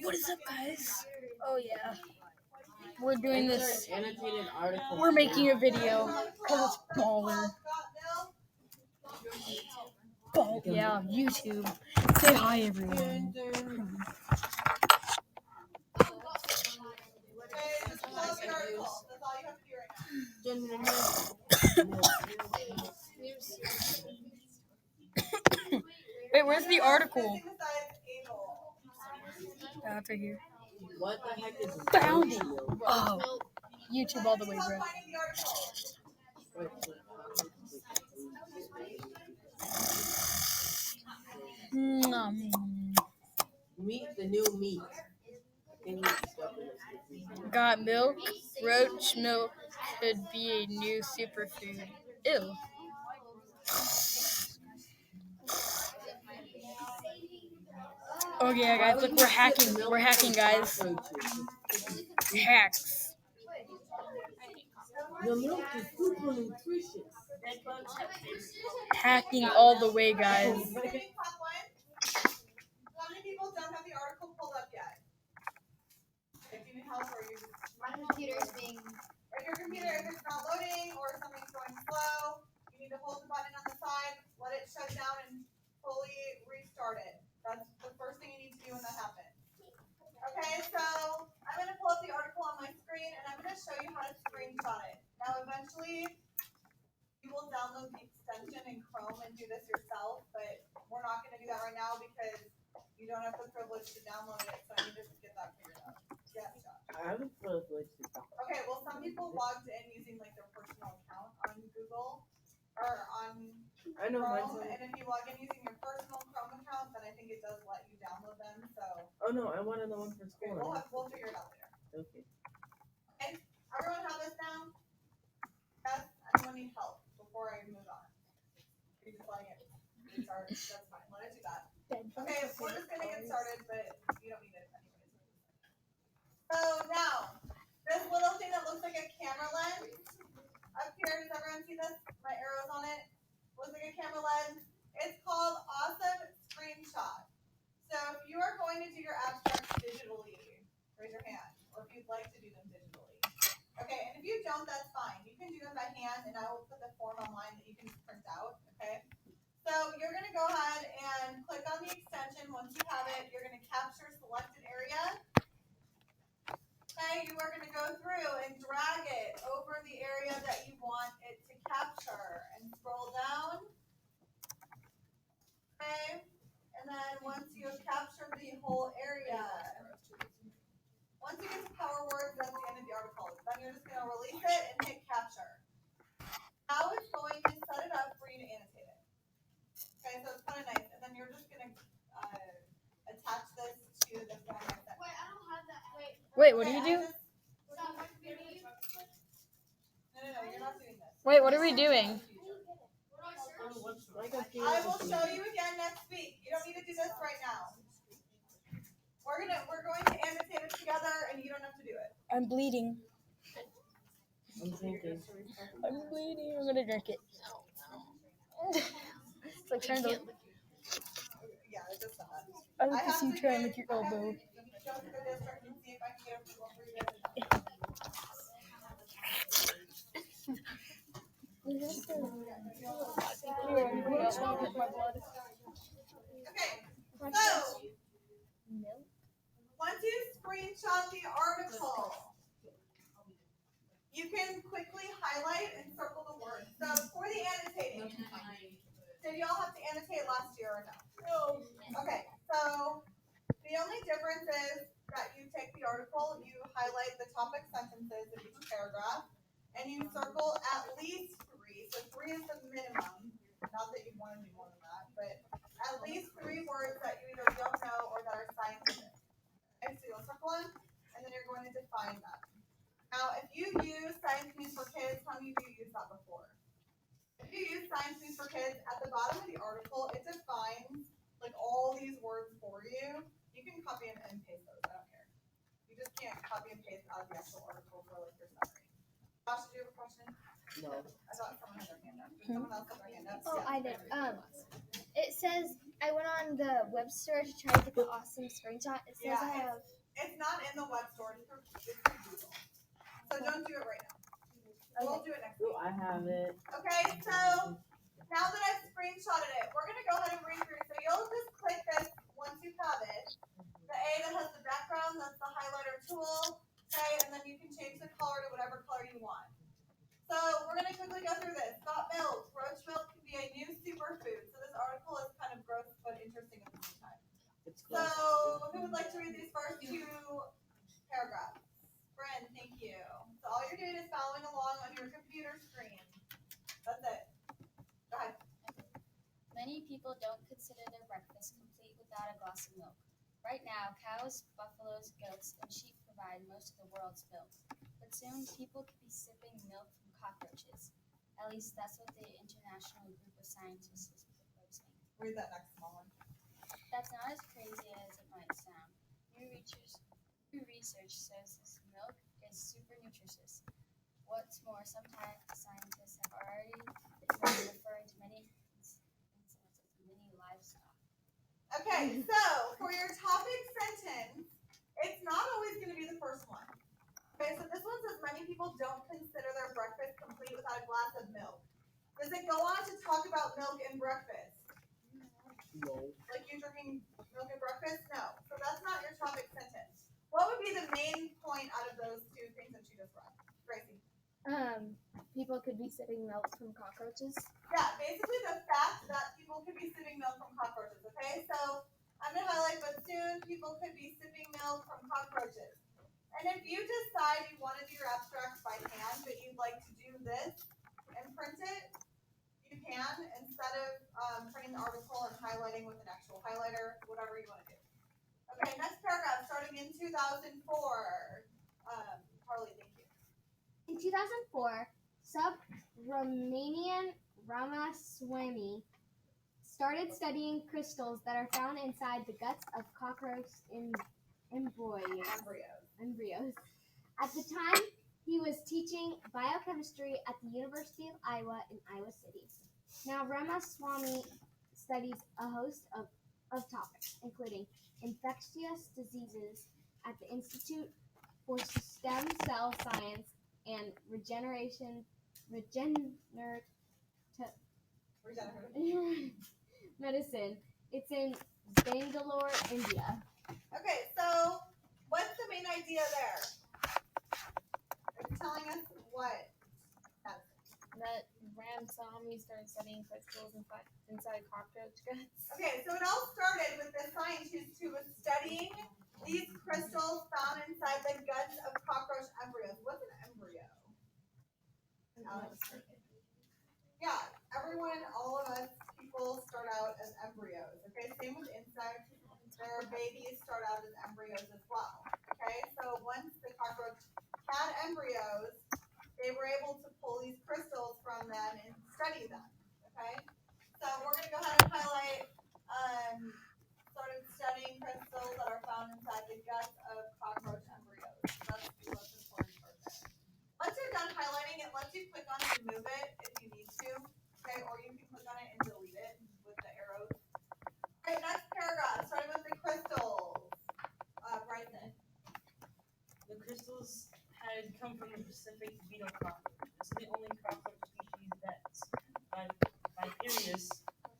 What is up, guys? Oh yeah, we're doing this. Annotated article. We're making a video because it's baller. Yeah, YouTube. Say hi, everyone. Wait, where's the article? It's right here. What the heck is Found it. Oh, YouTube all the way, bro. Meat, the new meat. Got milk? Roach milk could be a new superfood. Ew. Oh yeah, guys, look, we're hacking. We're hacking, guys. Hacks. The milk is super nutritious. Hacking all the way, guys. How many people don't have the article pulled up yet? If you need help or you My computer is being. If your computer, if it's not loading or something's going slow, you need to hold the button on the side, let it shut down, and fully restart it. That's the first thing you need to do when that happens. Okay, so I'm going to pull up the article on my screen, and I'm going to show you how to screenshot it. Now, eventually, you will download the extension in Chrome and do this yourself, but we're not going to do that right now because you don't have the privilege to download it, so I need to get that figured out. Yeah, I have a privilege to talk. okay, well, some people logged in using like their personal account on Google or on I know Chrome, mine's and if you log in using your personal Chrome account, then I think it does let you download them. So Oh no, I want another one for okay, school. we'll figure it out later. Okay. Okay, everyone have this down? Yes, anyone need help before I move on? You're just letting it start. That's fine. Let it do that. Okay, we're just gonna get started, but you don't need it anyways. So now, this little thing that looks like a camera lens up here, does everyone see this? My arrows on it. Looks like a camera lens. It's called Awesome Screenshot. So if you are going to do your abstracts digitally, raise your hand. Or if you'd like to do them digitally. Okay, and if you don't, that's fine. You can do them by hand, and I will put the form online that you can print out. Okay. So you're going to go ahead and click on the extension. Once you have it, you're going to capture selected area. Okay, you are going to go through and drag it over the area that you want it to capture and scroll down. Okay, and then once you have captured the whole area, once you get to power words, that's the end of the article. Then you're just going to release it and hit capture. Now it's going to set it up for you to annotate it. Okay, so it's kind of nice. And then you're just going to attach this to the form I sent. Wait, I don't have that. Wait, what do you do? No, you're not doing this. Wait, what are we doing? I will show you again next week. You don't need to do this right now. We're going to annotate it together, and you don't have to do it. I'm bleeding. I'm thinking. I'm bleeding. I'm gonna drink it. It's like trying to. Yeah, it's just that. I like to see you try and lick your elbow. Okay, so once you screenshot the article, you can quickly highlight and circle the words. So for the annotating, did y'all have to annotate last year or no? No. Okay, so the only difference is that you take the article, you highlight the topic sentences of each paragraph, and you circle at least 3. So 3 is the minimum. Not that you want to do more than that, but at least 3 words that you either don't know or that are scientific. Okay, so you'll circle them, and then you're going to define them. Now, if you use Science News for Kids, how many of you used that before? If you use Science News for Kids, at the bottom of the article, it defines like all these words for you. You can copy and paste those. I don't care. You just can't copy and paste out of the actual article for like your summary. Josh, did you have a question? No. I thought someone had their hand up. Did someone else have their hand up? Oh, Yeah. I did. It says I went on the web store to try to get the awesome screenshot. It says Yeah, I have. It's not in the web store. It's through Google. So don't do it right now. We'll do it next week. Oh, I have it. Okay, so now that I've screenshotted it, we're gonna go ahead and read through. So you'll just click this once you have it. The A that has the background, that's the highlighter tool. Okay, and then you can change the color to whatever color you want. So we're gonna quickly go through this. Got milk. Roach milk can be a new superfood. So this article is kind of gross but interesting at the same time. It's So cool. who would like to read these first two paragraphs? Bryn, thank you. So all you're doing is following along on your computer screen. That's it. Go ahead. Many people don't consider their breakfast complete without a glass of milk. Right now, cows, buffaloes, goats, and sheep provide most of the world's milk. But soon, people could be sipping milk from cockroaches. At least that's what the international group of scientists is proposing. Read that next small one. That's not as crazy as it might sound. New research says this milk is super nutritious. What's more, some scientists have already been referring to many incidents of many livestock. Okay, so for your topic sentence, it's not always going to be the first one. Okay, so this one says many people don't consider their breakfast complete without a glass of milk. Does it go on to talk about milk and breakfast? No. Like you drinking milk and breakfast? No. So that's not your topic sentence. What would be the main point out of those two things that you just read? Gracie? People could be sipping milk from cockroaches. Yeah, basically the fact that people could be sipping milk from cockroaches, okay? So I'm going to highlight, but soon people could be sipping milk from cockroaches. And if you decide you want to do your abstracts by hand, but you'd like to do this and print it, you can, instead of printing the article and highlighting with an actual highlighter, whatever you want to do. Okay, next paragraph, starting in 2004. Harley, thank you. In 2004, Romanian Ramaswamy started studying crystals that are found inside the guts of cockroach embryos. At the time, he was teaching biochemistry at the University of Iowa in Iowa City. Now, Ramaswamy studies a host of topics, including infectious diseases at the Institute for Stem Cell Science and Regenerative Medicine. It's in Bangalore, India. Okay, so what's the main idea there? It's telling us what? That Ramaswamy started studying crystals inside cockroach guts. Okay, so it all started with the scientist who was studying these crystals found inside the guts of cockroach embryos. What's an embryo? Alex? Yeah, everyone, all of us people start out as embryos. Okay, same with insects. Their babies start out as embryos as well. Okay, so once the cockroach had embryos, they were able to pull these crystals from them and study them. Okay, so we're going to go ahead and highlight started studying crystals that are found inside the guts of cockroach embryos. That's the most important part there. Once you're done highlighting it, lets you click on it and move it if you need to. Okay, or you can click on it and delete it with the arrows. Okay, next paragraph, starting with the crystals. Bryson. The crystals had come from the Pacific beetle cockroach. This is the only cockroach species that's viperious.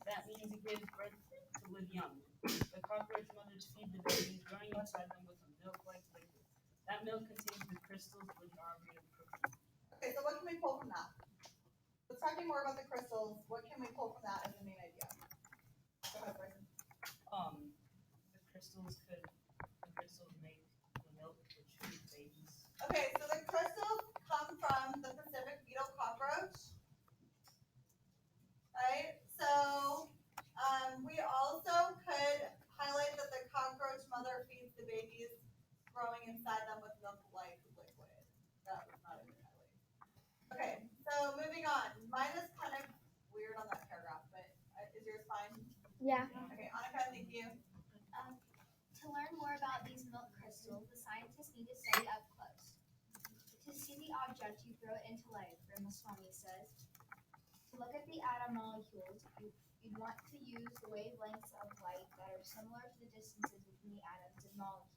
That means it gives birth to live young. The cockroach mothers feed the babies, growing inside them with a milk-like liquid. That milk contains the crystals, which are made of protein. Okay, so what can we pull from that? Let's talk more about the crystals. What can we pull from that as the main idea? Go ahead, Bryson. The crystals make the milk which feed babies. Okay, so the crystals come from the Pacific beetle cockroach. Right? So we also could highlight that the cockroach mother feeds the babies, growing inside them with milk-like liquid. That was not a good highlight. Okay, so moving on. Mine is kind of weird on that paragraph, but is yours fine? Yeah. Okay, Annika, thank you. To learn more about these milk crystals, the scientists need to study up close. To see the object, you throw it into light, Ramaswamy says. To look at the atom molecules, you you'd want to use the wavelengths of light that are similar to the distances between the atoms of molecules.